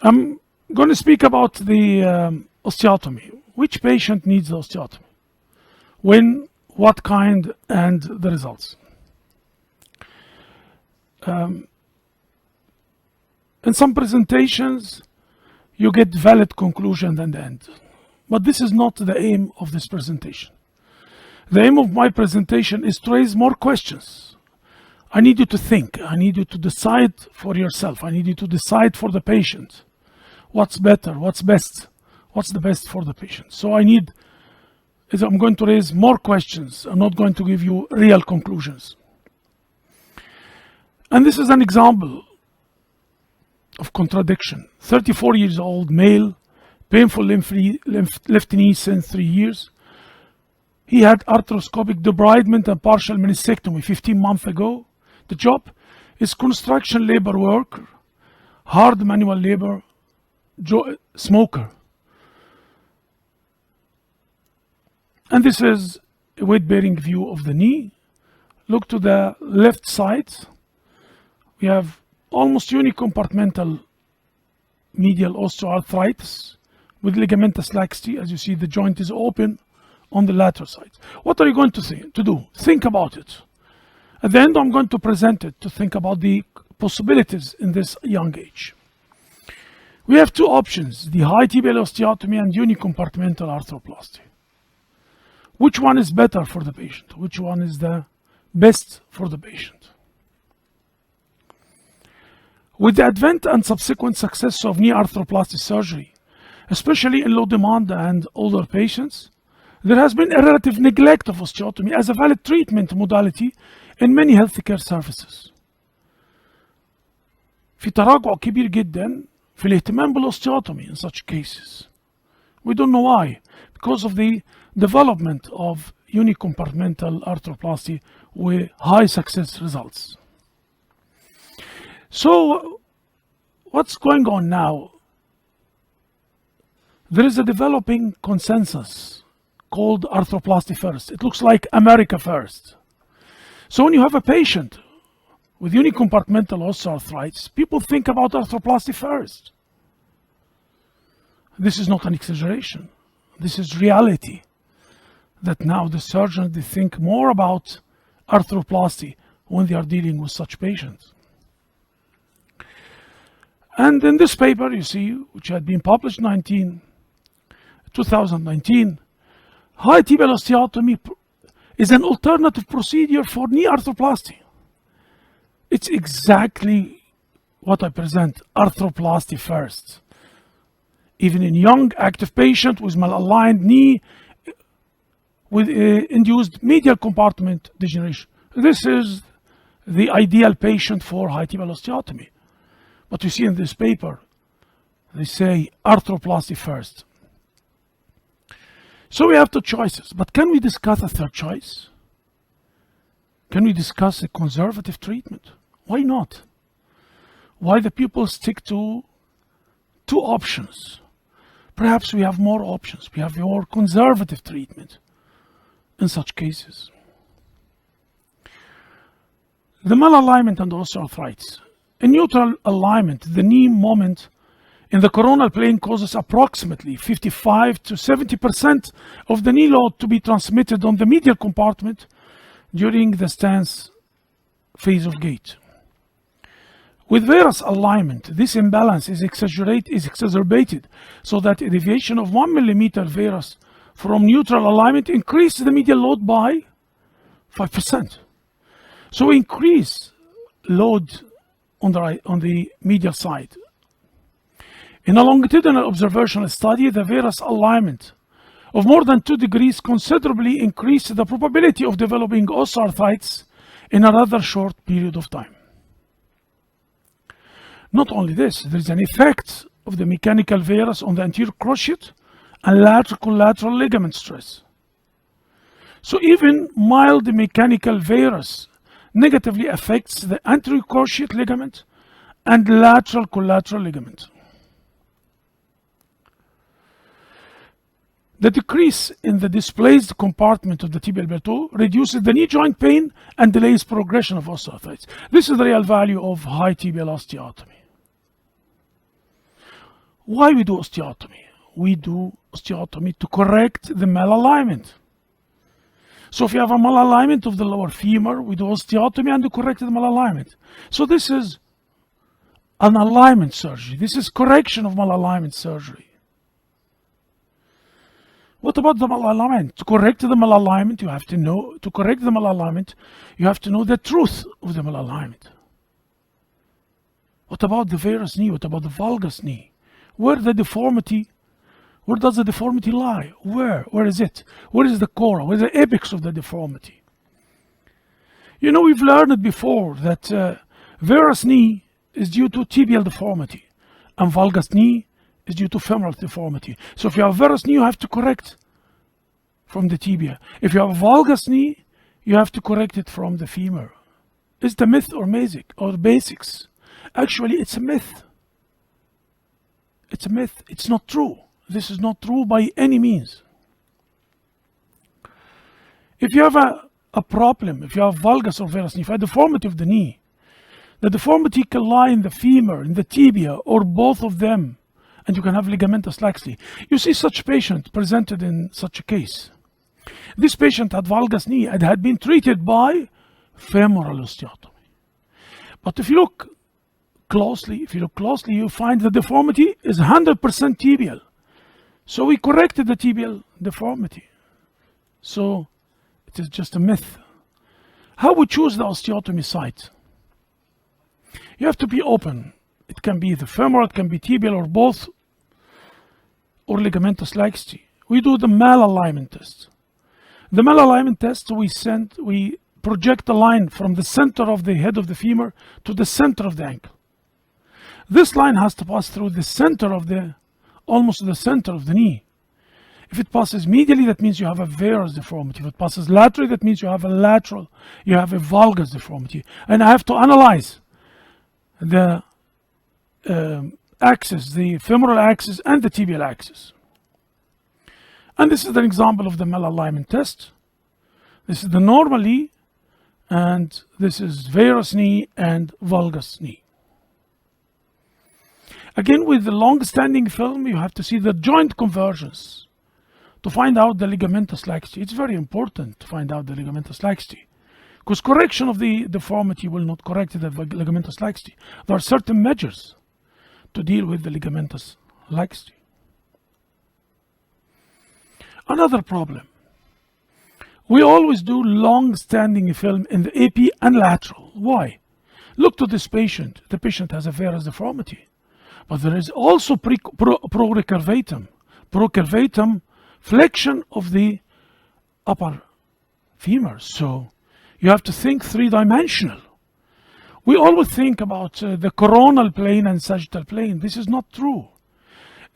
I'm going to speak about the osteotomy. Which patient needs the osteotomy? When, what kind, and the results. In some presentations, you get valid conclusion at the end. But this is not the aim of this presentation. The aim of my presentation is to raise more questions. I need you to think. I need you to decide for yourself. I need you to decide for the patient. What's better? What's best? What's the best for the patient? So I'm going to raise more questions. I'm not going to give you real conclusions. And this is an example of contradiction. 34 years old male, painful left knee since 3 years. He had arthroscopic debridement and partial meniscectomy 15 months ago. The job is construction labor worker, hard manual labor, smoker. And this is a weight-bearing view of the knee. Look to the left side. We have almost unicompartmental medial osteoarthritis with ligamentous laxity. As you see, the joint is open on the lateral side. What are you going to do? Think about it. At the end, I'm going to present it to think about the possibilities in this young age. We have two options, the high tibial osteotomy and unicompartmental arthroplasty. Which one is better for the patient? Which one is the best for the patient? With the advent and subsequent success of knee arthroplasty surgery, especially in low demand and older patients, there has been a relative neglect of osteotomy as a valid treatment modality in many healthcare services. في تراجع كبير جدا في الاهتمام بالاوستيوتومي in such cases. We don't know why. Because of the development of unicompartmental arthroplasty with high success results. So what's going on now? There is a developing consensus called arthroplasty first. It looks like America first. So when you have a patient with unicompartmental osteoarthritis, people think about arthroplasty first. This is not an exaggeration. This is reality. That now the surgeons, they think more about arthroplasty when they are dealing with such patients. And in this paper, you see, which had been published 2019, high tibial osteotomy is an alternative procedure for knee arthroplasty. It's exactly what I present, arthroplasty first. Even in young active patient with malaligned knee with induced medial compartment degeneration. This is the ideal patient for high tibial osteotomy. But you see in this paper, they say arthroplasty first. So we have two choices, but can we discuss a third choice? Can we discuss a conservative treatment? Why not? Why the people stick to two options? Perhaps we have more options. We have more conservative treatment in such cases. The malalignment and osteoarthritis. In neutral alignment, the knee moment in the coronal plane causes approximately 55 to 70% of the knee load to be transmitted on the medial compartment during the stance phase of gait. With varus alignment, this imbalance is exacerbated so that a deviation of 1 millimeter varus from neutral alignment increases the medial load by 5%. So we increase load on the medial side. In a longitudinal observational study, the varus alignment of more than 2 degrees considerably increased the probability of developing osteoarthritis in a rather short period of time. Not only this, there is an effect of the mechanical varus on the anterior cruciate and lateral collateral ligament stress. So even mild mechanical varus negatively affects the anterior cruciate ligament and lateral collateral ligament. The decrease in the displaced compartment of the tibial plateau reduces the knee joint pain and delays progression of osteoarthritis. This is the real value of high tibial osteotomy. Why we do osteotomy? We do osteotomy to correct the malalignment. So if you have a malalignment of the lower femur, we do osteotomy and to correct the malalignment. So this is an alignment surgery. This is correction of malalignment surgery. What about the malalignment? To correct the malalignment, you have to know, to correct the malalignment, you have to know the truth of the malalignment. What about the varus knee? What about the valgus knee? Where does the deformity lie? Where is it? Where is the core? Where is the apex of the deformity? You know, we've learned it before that varus knee is due to tibial deformity and valgus knee is due to femoral deformity. So if you have varus knee, you have to correct from the tibia. If you have valgus knee, you have to correct it from the femur. Is it a myth or basics? Actually, it's a myth. It's a myth. It's not true. This is not true by any means. If you have a problem, if you have valgus or varus knee, if you have a deformity of the knee, the deformity can lie in the femur, in the tibia, or both of them, and you can have ligamentous laxity. You see such patient presented in such a case. This patient had valgus knee and had been treated by femoral osteotomy. But if you look closely, you find the deformity is 100% tibial. So we corrected the tibial deformity. So it is just a myth. How we choose the osteotomy site? You have to be open. It can be the femoral, it can be tibial, or both, or ligamentous laxity. We do the malalignment test. The malalignment test, we project a line from the center of the head of the femur to the center of the ankle. This line has to pass through the center of almost the center of the knee. If it passes medially, that means you have a varus deformity. If it passes laterally, that means you have a valgus deformity. And I have to analyze the axis, the femoral axis and the tibial axis. And this is an example of the malalignment test. This is the normal knee, and this is varus knee and valgus knee. Again, with the long-standing film, you have to see the joint convergence to find out the ligamentous laxity. It's very important to find out the ligamentous laxity, because correction of the deformity will not correct the ligamentous laxity. There are certain measures to deal with the ligamentous laxity. Another problem. We always do long-standing film in the AP and lateral. Why? Look to this patient. The patient has a varus deformity. But there is also procurvatum flexion of the upper femur. So you have to think three-dimensional. We always think about the coronal plane and sagittal plane. This is not true.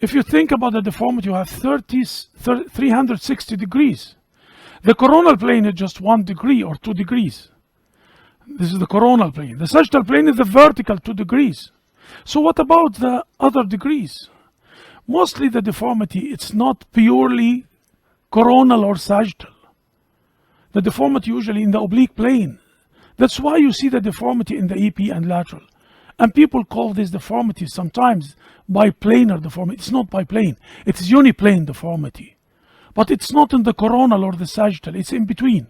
If you think about the deformity, you have 360 degrees. The coronal plane is just 1 degree or 2 degrees. This is the coronal plane. The sagittal plane is the vertical 2 degrees. So what about the other degrees? Mostly the deformity, it's not purely coronal or sagittal. The deformity usually in the oblique plane. That's why you see the deformity in the EP and lateral. And people call this deformity sometimes biplanar deformity. It's not biplane, it's uniplane deformity. But it's not in the coronal or the sagittal, it's in between.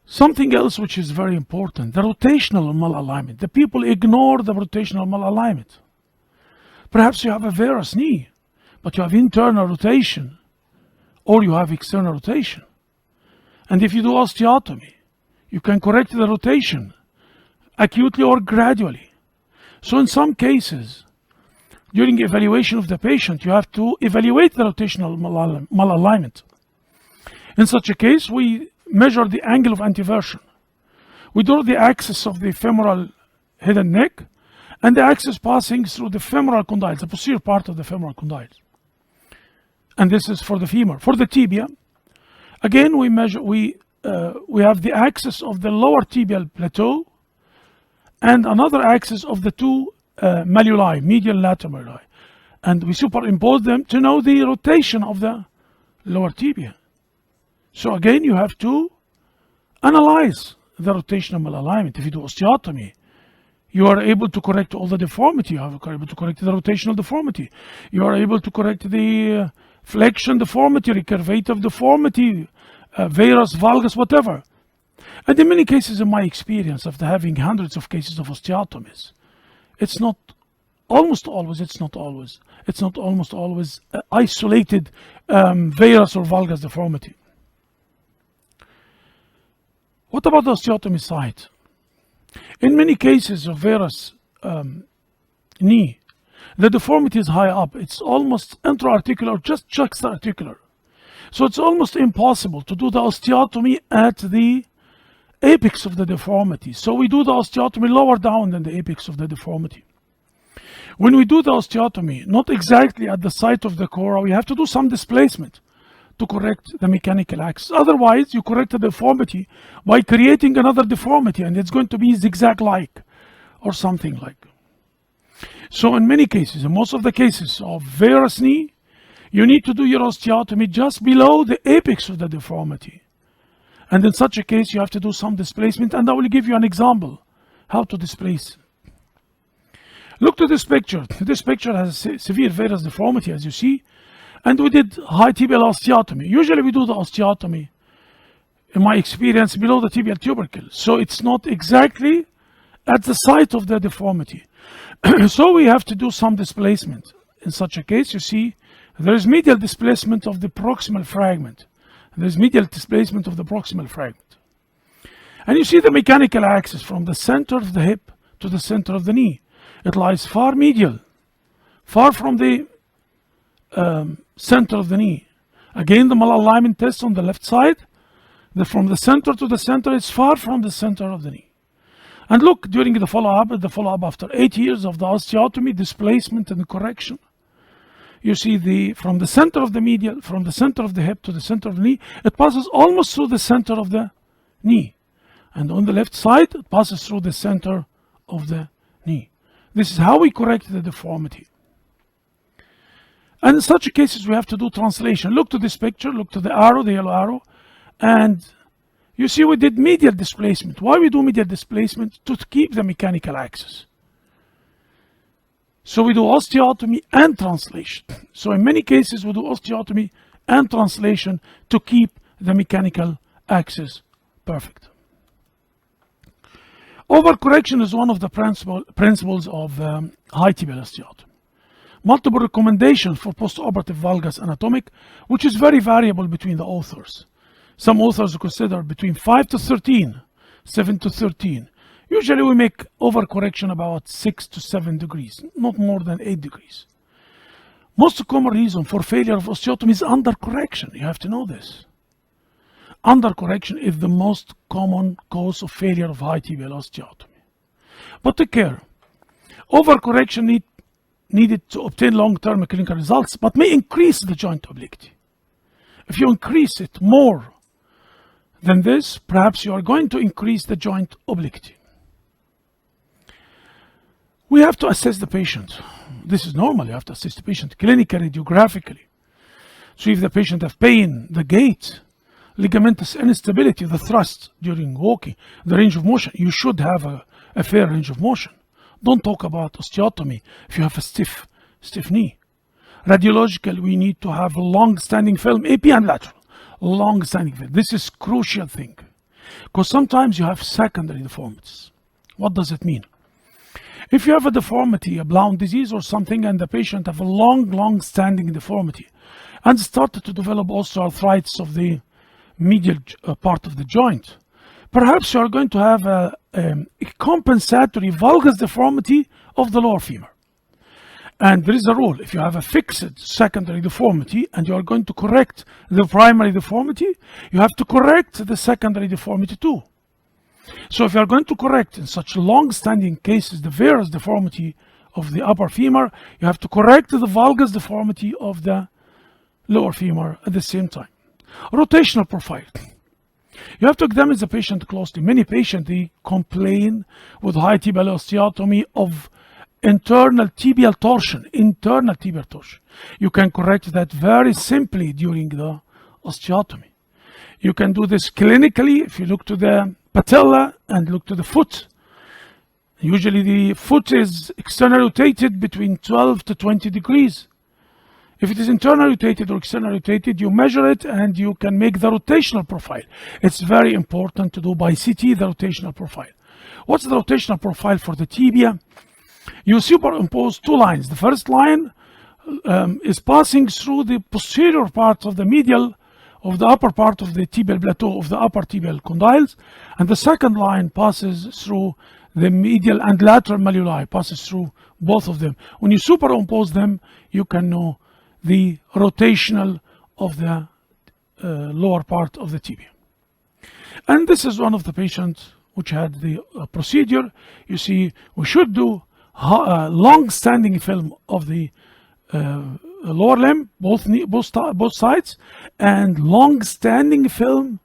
Something else which is very important, the rotational malalignment. The people ignore the rotational malalignment. Perhaps you have a varus knee, but you have internal rotation, or you have external rotation. And if you do osteotomy, you can correct the rotation acutely or gradually. So in some cases, during evaluation of the patient, you have to evaluate the rotational malalignment. In such a case, we measure the angle of anteversion. We draw the axis of the femoral head and neck, and the axis passing through the femoral condyles, the posterior part of the femoral condyles. And this is for the femur. For the tibia, again we measure. We have the axis of the lower tibial plateau, and another axis of the two malleoli, medial and lateral malleoli, and we superimpose them to know the rotation of the lower tibia. So again, you have to analyze the rotational malalignment. If you do osteotomy, You are able to correct all the deformity. You are able to correct the rotational deformity. You are able to correct the flexion deformity, recurvative deformity, varus, valgus, whatever. And in many cases, in my experience, after having hundreds of cases of osteotomies, it's not almost always isolated varus or valgus deformity. What about the osteotomy site? In many cases of varus knee, the deformity is high up. It's almost intra-articular or just juxta-articular. So it's almost impossible to do the osteotomy at the apex of the deformity. So we do the osteotomy lower down than the apex of the deformity. When we do the osteotomy, not exactly at the site of the corra, we have to do some displacement to correct the mechanical axis. Otherwise, you correct the deformity by creating another deformity, and it's going to be zigzag-like or something like. So in many cases, in most of the cases of varus knee, you need to do your osteotomy just below the apex of the deformity. And in such a case, you have to do some displacement, and I will give you an example how to displace. Look to this picture. This picture has a severe varus deformity, as you see, and we did high tibial osteotomy. Usually we do the osteotomy, in my experience, below the tibial tubercle. So it's not exactly at the site of the deformity. So we have to do some displacement. In such a case, you see, there is medial displacement of the proximal fragment. There's medial displacement of the proximal fragment. And you see the mechanical axis from the center of the hip to the center of the knee. It lies far medial, far from the center of the knee. Again, the malalignment test on the left side, from the center to the center, is far from the center of the knee. And look, during the follow-up after 8 years of the osteotomy, displacement and correction, you see from the center of the medial, from the center of the hip to the center of the knee, it passes almost through the center of the knee. And on the left side, it passes through the center of the knee. This is how we correct the deformity. And in such cases, we have to do translation. Look to this picture, look to the arrow, the yellow arrow, and you see we did medial displacement. Why we do medial displacement? To keep the mechanical axis. So we do osteotomy and translation. So in many cases, we do osteotomy and translation to keep the mechanical axis perfect. Overcorrection is one of the principles of high tibial osteotomy. Multiple recommendations for postoperative valgus anatomic, which is very variable between the authors. Some authors consider between 5 to 13, 7 to 13. Usually we make overcorrection about 6 to 7 degrees, not more than 8 degrees. Most common reason for failure of osteotomy is undercorrection. You have to know this. Undercorrection is the most common cause of failure of high tibial osteotomy. But take care. Overcorrection needed to obtain long-term clinical results, but may increase the joint obliquity. If you increase it more than this, perhaps you are going to increase the joint obliquity. We have to assess the patient. This is normal. You have to assess the patient clinically, radiographically. So if the patient has pain, the gait, ligamentous instability, the thrust during walking, the range of motion, you should have a fair range of motion. Don't talk about osteotomy if you have a stiff knee. Radiological, we need to have a long-standing film, AP and lateral. Long-standing film. This is crucial thing. Because sometimes you have secondary deformities. What does it mean? If you have a deformity, a Blount disease or something, and the patient have a long-standing deformity, and started to develop osteoarthritis of the medial part of the joint, perhaps you are going to have a compensatory valgus deformity of the lower femur. And there is a rule. If you have a fixed secondary deformity and you are going to correct the primary deformity, you have to correct the secondary deformity too. So if you are going to correct in such long-standing cases the varus deformity of the upper femur, you have to correct the valgus deformity of the lower femur at the same time. Rotational profile. You have to examine the patient closely. Many patients, they complain with high tibial osteotomy of internal tibial torsion. You can correct that very simply during the osteotomy. You can do this clinically if you look to the patella and look to the foot. Usually the foot is externally rotated between 12 to 20 degrees. If it is internally rotated or externally rotated, you measure it and you can make the rotational profile. It's very important to do by CT the rotational profile. What's the rotational profile for the tibia? You superimpose two lines. The first line is passing through the posterior part of the medial of the upper part of the tibial plateau of the upper tibial condyles, and the second line passes through the medial and lateral malleoli, passes through both of them. When you superimpose them, you can know the rotational of the lower part of the tibia. And this is one of the patients which had the procedure. You see, we should do long-standing film of the lower limb, both sides, and long-standing film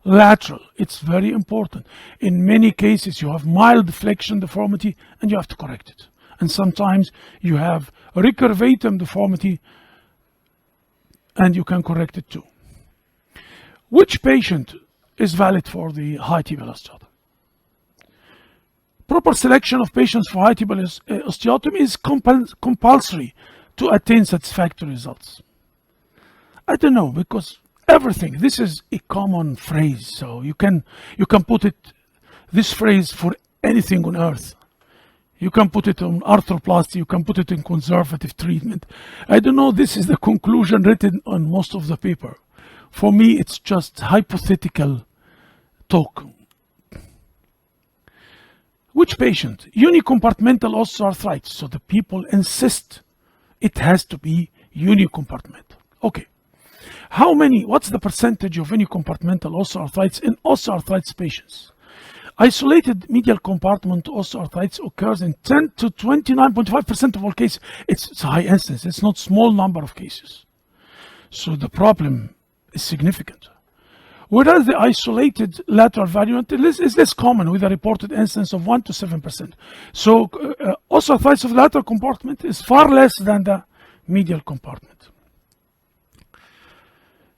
lateral. It's very important. In many cases, you have mild flexion deformity and you have to correct it. And sometimes you have recurvatum deformity and you can correct it too. Which patient is valid for the high tibial osteotomy? Proper selection of patients for high tibial osteotomy is compulsory to attain satisfactory results. I don't know, because everything, this is a common phrase, so you can put it, this phrase, for anything on earth. You can put it on arthroplasty, you can put it in conservative treatment. I don't know, this is the conclusion written on most of the paper. For me, it's just hypothetical talk. Which patient? Unicompartmental osteoarthritis. So the people insist it has to be unicompartmental. Okay. What's the percentage of unicompartmental osteoarthritis in osteoarthritis patients? Isolated medial compartment osteoarthritis occurs in 10 to 29.5% of all cases. It's a high incidence. It's not small number of cases. So the problem is significant. Whereas the isolated lateral variant is less common, with a reported incidence of 1 to 7%. So osteoarthritis of the lateral compartment is far less than the medial compartment.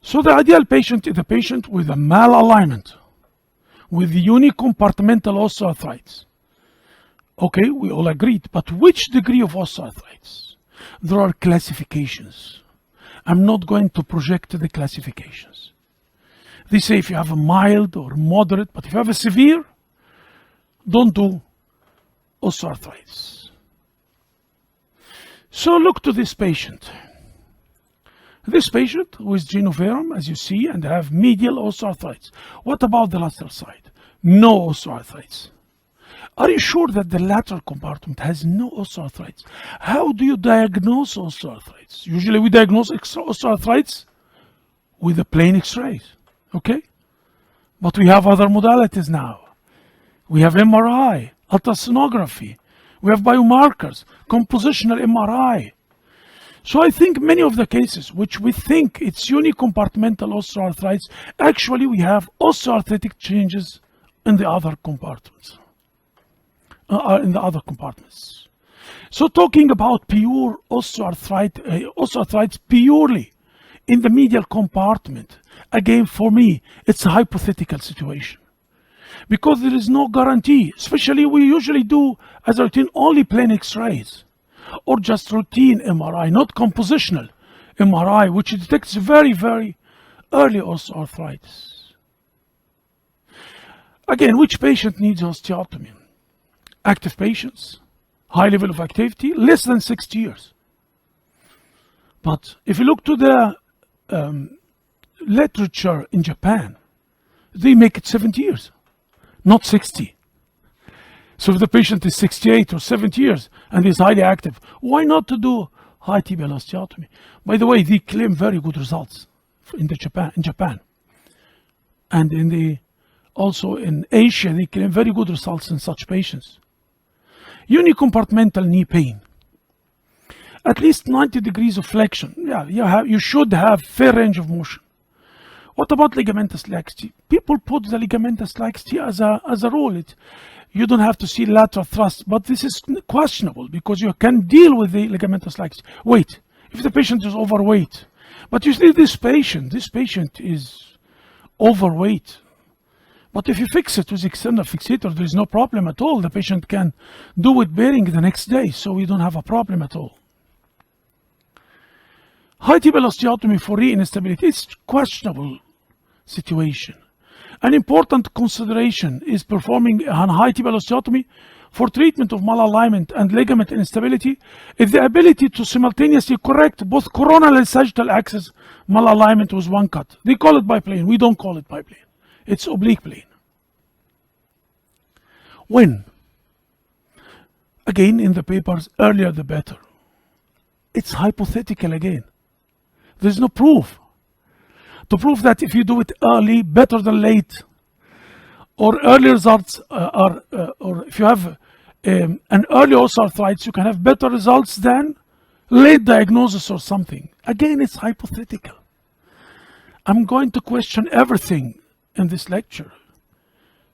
So the ideal patient is the patient with a malalignment, with unicompartmental osteoarthritis. Okay, we all agreed, but which degree of osteoarthritis? There are classifications. I'm not going to project the classifications. They say if you have a mild or moderate, but if you have a severe, don't do osteoarthritis. So look to this patient. This patient with genoverum, as you see, and have medial osteoarthritis. What about the lateral side? No osteoarthritis. Are you sure that the lateral compartment has no osteoarthritis? How do you diagnose osteoarthritis? Usually we diagnose osteoarthritis with a plain X-rays. Okay? But we have other modalities now. We have MRI, ultrasonography, we have biomarkers, compositional MRI. So I think many of the cases which we think it's unicompartmental osteoarthritis, actually we have osteoarthritic changes in the other compartments. So talking about pure osteoarthritis purely in the medial compartment, again, for me, it's a hypothetical situation. Because there is no guarantee, especially we usually do as a routine only plain X-rays or just routine MRI, not compositional MRI, which detects very, very early osteoarthritis. Again, which patient needs osteotomy? Active patients, high level of activity, less than 60 years. But if you look to the literature in Japan, they make it 70 years, not 60. So if the patient is 68 or 70 years and is highly active, why not to do high tibial osteotomy? By the way, they claim very good results in Japan. And also in Asia, they claim very good results in such patients. Unicompartmental knee pain. At least 90 degrees of flexion. Yeah, you should have fair range of motion. What about ligamentous laxity? People put the ligamentous laxity as a rule. You don't have to see lateral thrust, but this is questionable because you can deal with the ligamentous laxity. Wait, if the patient is overweight, but you see this patient is overweight, But if you fix it with external fixator, there is no problem at all. The patient can do weight bearing the next day, so we don't have a problem at all. High tibial osteotomy for re-instability is questionable situation. An important consideration is performing a high tibial osteotomy for treatment of malalignment and ligament instability is the ability to simultaneously correct both coronal and sagittal axis malalignment with one cut. They call it biplane. We don't call it biplane. It's oblique plane. When? Again, in the papers, earlier the better. It's hypothetical again. There's no proof. To prove that if you do it early, better than late, or early results or if you have an early osteoarthritis, you can have better results than late diagnosis or something. Again, it's hypothetical. I'm going to question everything in this lecture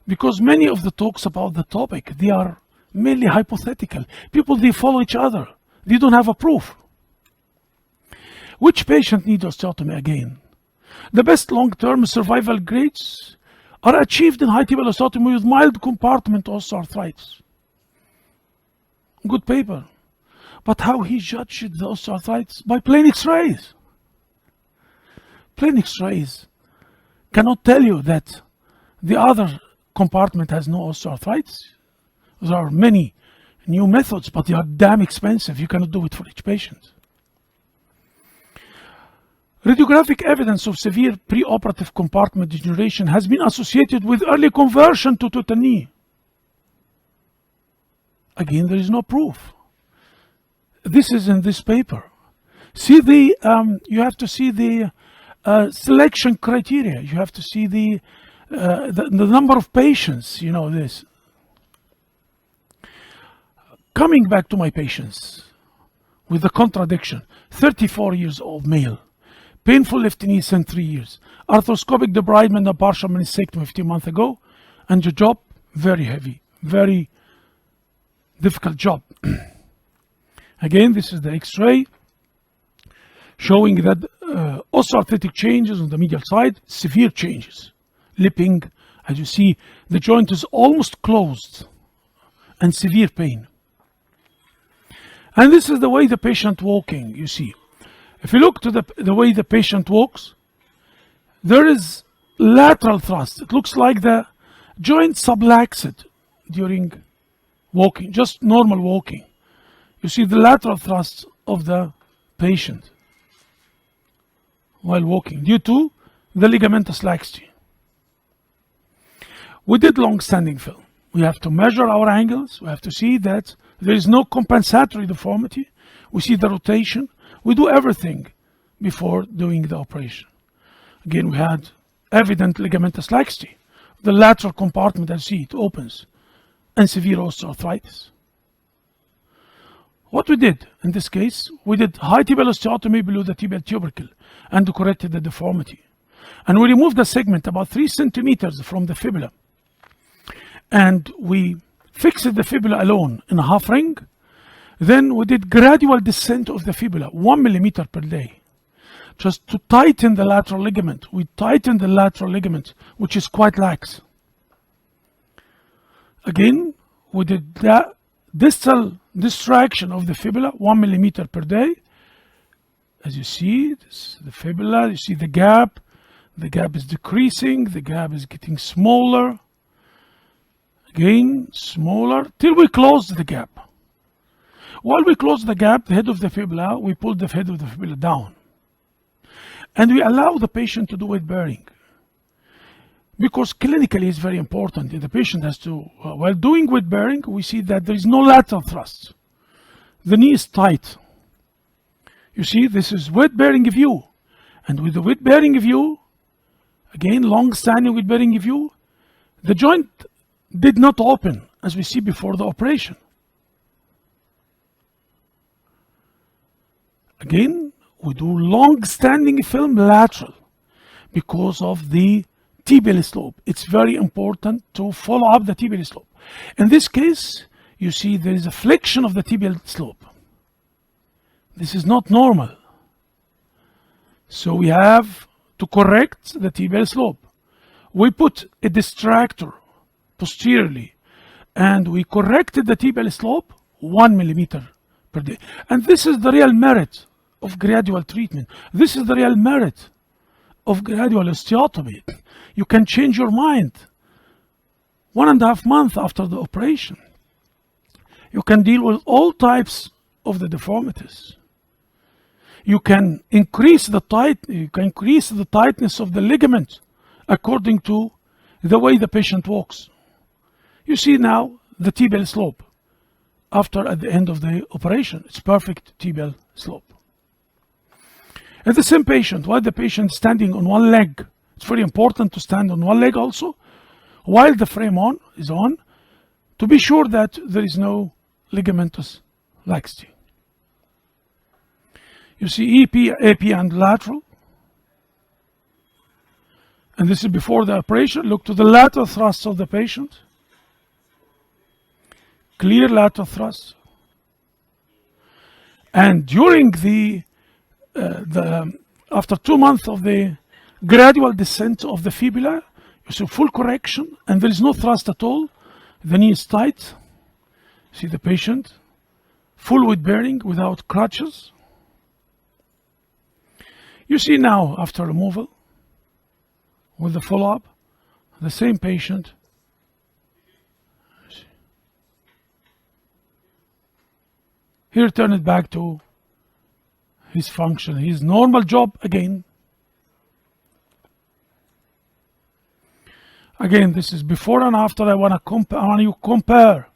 because many of the talks about the topic, they are mainly hypothetical. People, they follow each other. They don't have a proof. Which patient needs osteotomy again? The best long-term survival rates are achieved in high tibial osteotomy with mild compartment osteoarthritis. Good paper. But how he judged the osteoarthritis? By plain X-rays. Plain X-rays cannot tell you that the other compartment has no osteoarthritis. There are many new methods, but they are damn expensive. You cannot do it for each patient. Radiographic evidence of severe preoperative compartment degeneration has been associated with early conversion to total knee. Again, there is no proof. This is in this paper. See you have to see the selection criteria. You have to see the number of patients, you know this. Coming back to my patients with the contradiction, 34 years old male, painful left knee since 3 years, arthroscopic debridement and partial meniscectomy 15 months ago, and the job, very heavy, very difficult job. Again, this is the X-ray showing that osteoarthritic changes on the medial side, severe changes. Lipping, as you see, the joint is almost closed and severe pain. And this is the way the patient walking, you see. If you look to the way the patient walks, there is lateral thrust. It looks like the joint subluxed during walking, just normal walking. You see the lateral thrust of the patient while walking due to the ligamentous laxity. We did long-standing film. We have to measure our angles. We have to see that there is no compensatory deformity. We see the rotation. We do everything before doing the operation. Again, we had evident ligamentous laxity. The lateral compartment, as you see, it opens, and severe osteoarthritis. What we did in this case, we did high tibial osteotomy below the tibial tubercle and corrected the deformity. And we removed the segment about 3 centimeters from the fibula. And we fixed the fibula alone in a half ring. Then we did gradual descent of the fibula, 1 millimeter per day, just to tighten the lateral ligament. We tightened the lateral ligament, which is quite lax. Again, we did that distal distraction of the fibula, 1 millimeter per day. As you see, this is the fibula, you see the gap. The gap is decreasing, the gap is getting smaller. Again, smaller, till we close the gap. While we close the gap, the head of the fibula, we pull the head of the fibula down. And we allow the patient to do weight bearing. Because clinically it's very important. The patient has to, while doing weight bearing, we see that there is no lateral thrust. The knee is tight. You see, this is weight bearing view. And with the weight bearing view, again, long-standing weight bearing view, the joint did not open as we see before the operation. Again, we do long-standing film lateral because of the tibial slope. It's very important to follow up the tibial slope. In this case, you see there is a flexion of the tibial slope. This is not normal. So we have to correct the tibial slope. We put a distractor posteriorly and we corrected the tibial slope 1 millimeter per day. And this is the real merit of gradual treatment. This is the real merit of gradual osteotomy. You can change your mind 1.5 months after the operation. You can deal with all types of the deformities. You can increase the tightness of the ligament according to the way the patient walks. You see now the tibial slope at the end of the operation. It's perfect tibial slope. And the same patient, while the patient is standing on one leg, it's very important to stand on one leg also, while the frame is on, to be sure that there is no ligamentous laxity. You see AP and lateral. And this is before the operation. Look to the lateral thrust of the patient. Clear lateral thrust. And during after 2 months of the gradual descent of the fibula, you see full correction and there is no thrust at all. The knee is tight. See the patient, full weight bearing without crutches. You see now after removal, with the follow-up, the same patient. Here turn it back to his function, his normal job again. Again, this is before and after. I want you compare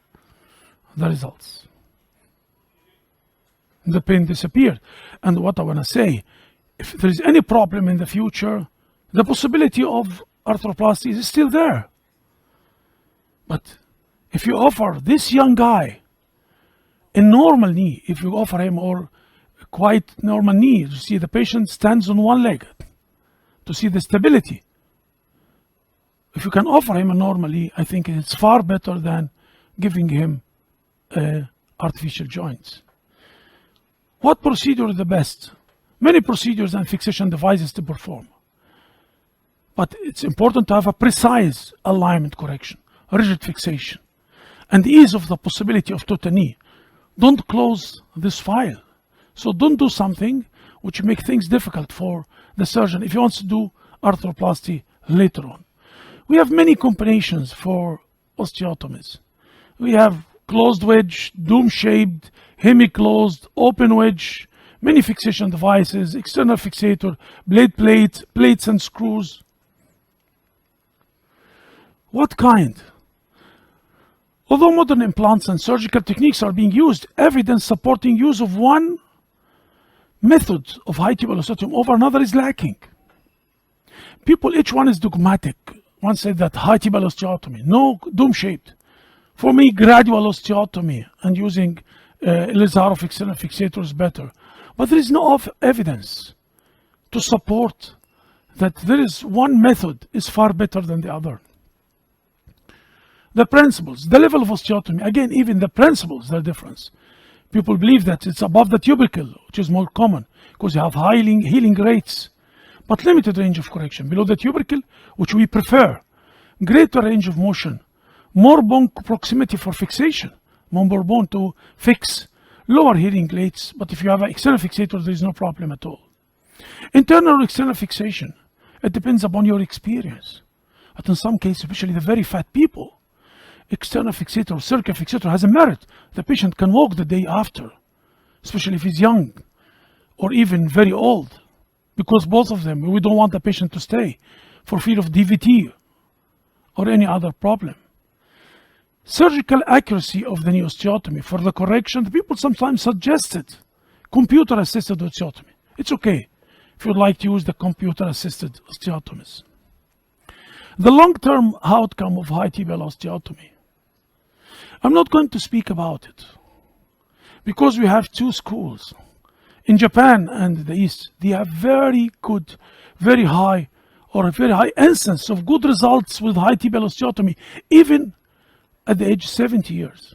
the results. The pain disappeared. And what I want to say, if there is any problem in the future, the possibility of arthroplasty is still there. But if you offer this young guy a normal knee, if you offer him or quite normal knee, to see the patient stands on one leg, to see the stability. If you can offer him a normal knee, I think it's far better than giving him artificial joints. What procedure is the best? Many procedures and fixation devices to perform. But it's important to have a precise alignment correction, rigid fixation, and ease of the possibility of total knee. Don't close this file. So don't do something which make things difficult for the surgeon if he wants to do arthroplasty later on. We have many combinations for osteotomies. We have closed wedge, dome-shaped, hemi-closed, open wedge, many fixation devices, external fixator, blade plate, plates and screws. What kind? Although modern implants and surgical techniques are being used, evidence supporting use of one method of high tibial osteotomy over another is lacking. People, each one is dogmatic. One said that high tibial osteotomy, no dome-shaped. For me, gradual osteotomy and using Lazarov external fixator is better. But there is no evidence to support that there is one method is far better than the other. The principles, the level of osteotomy, again, even the principles, the difference. People believe that it's above the tubercle, which is more common, because you have high healing rates, but limited range of correction. Below the tubercle, which we prefer, greater range of motion, more bone proximity for fixation, more bone to fix, lower healing rates, but if you have an external fixator, there is no problem at all. Internal or external fixation, it depends upon your experience. But in some cases, especially the very fat people, external fixator or cervical fixator has a merit. The patient can walk the day after, especially if he's young or even very old, because both of them, we don't want the patient to stay for fear of DVT or any other problem. Surgical accuracy of the knee osteotomy for the correction, the people sometimes suggested computer-assisted osteotomy. It's okay if you'd like to use the computer-assisted osteotomies. The long-term outcome of high tibial osteotomy. I'm not going to speak about it because we have two schools. In Japan and the East, they have very good, very high instance of good results with high tibial osteotomy, even at the age of 70 years.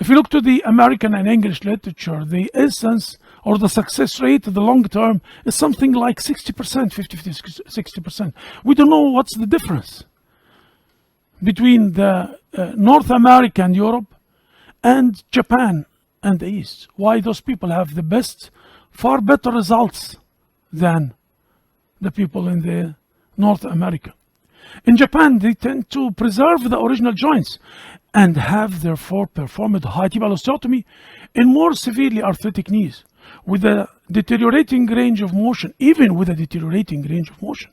If you look to the American and English literature, the essence or the success rate of the long term is something like 60%, 60%. We don't know what's the difference between the North America and Europe and Japan and the East. Why those people have the best, far better results than the people in the North America. In Japan, they tend to preserve the original joints and have therefore performed high tibial osteotomy in more severely arthritic knees with a deteriorating range of motion. Even with a deteriorating range of motion,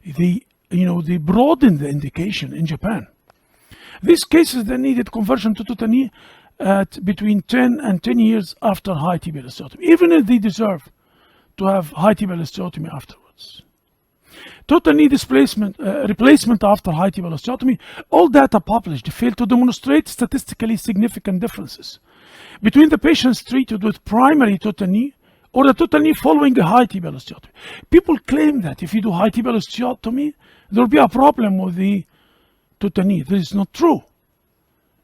they broaden the indication in Japan. These cases then needed conversion to total knee at between 10 and 10 years after high tibial osteotomy, even if they deserve to have high tibial osteotomy afterwards. Total knee replacement after high tibial osteotomy, all data published failed to demonstrate statistically significant differences between the patients treated with primary total knee or a total knee following a high tibial osteotomy. People claim that if you do high tibial osteotomy, there will be a problem with the total knee. This is not true.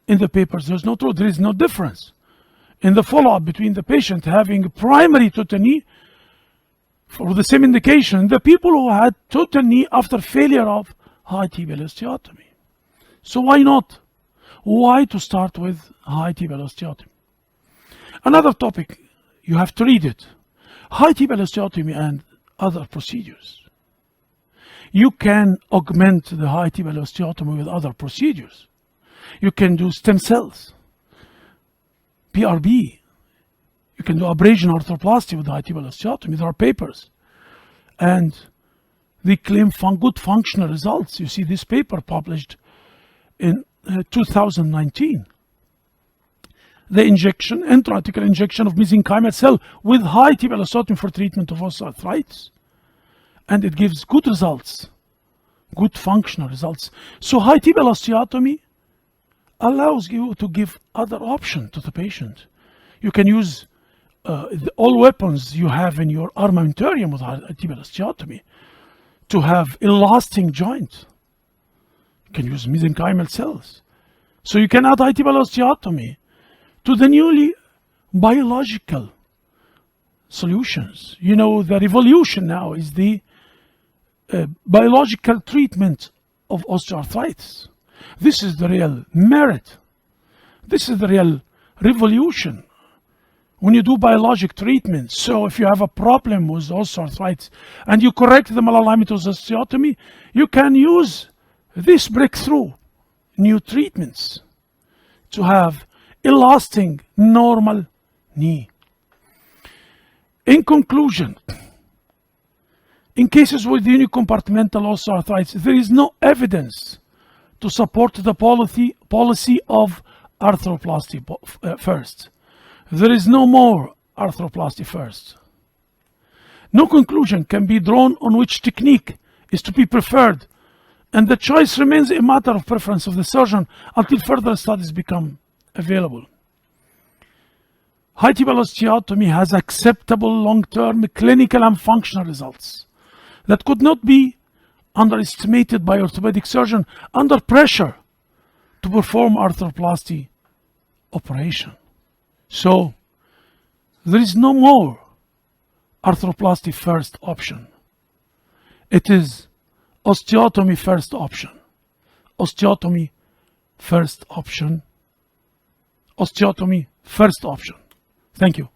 In the papers, there's no true. There is no difference in the follow-up between the patient having primary total knee for the same indication, the people who had total knee after failure of high tibial osteotomy. So why not? Why to start with high tibial osteotomy? Another topic, you have to read it. High tibial osteotomy and other procedures. You can augment the high tibial osteotomy with other procedures. You can do stem cells, PRP. You can do abrasion arthroplasty with high tibial osteotomy. There are papers. And they claim good functional results. You see this paper published in 2019. The intraarticular injection of mesenchymal cell with high tibial osteotomy for treatment of osteoarthritis. And it gives good results, good functional results. So high tibial osteotomy allows you to give other options to the patient. You can use all weapons you have in your armamentarium with tibial osteotomy to have a lasting joint. You can use mesenchymal cells. So you can add tibial osteotomy to the newly biological solutions. You know, the revolution now is the biological treatment of osteoarthritis. This is the real merit. This is the real revolution. When you do biologic treatment, so if you have a problem with osteoarthritis and you correct the malalignment with osteotomy, you can use this breakthrough new treatments to have a lasting normal knee. In conclusion, in cases with unicompartmental osteoarthritis, there is no evidence to support the policy of arthroplasty first. There is no more arthroplasty first. No conclusion can be drawn on which technique is to be preferred, and the choice remains a matter of preference of the surgeon until further studies become available. High tibial osteotomy has acceptable long-term clinical and functional results that could not be underestimated by orthopedic surgeon under pressure to perform arthroplasty operation. So there is no more arthroplasty first option. It is osteotomy first option. Osteotomy first option. Osteotomy first option. Thank you.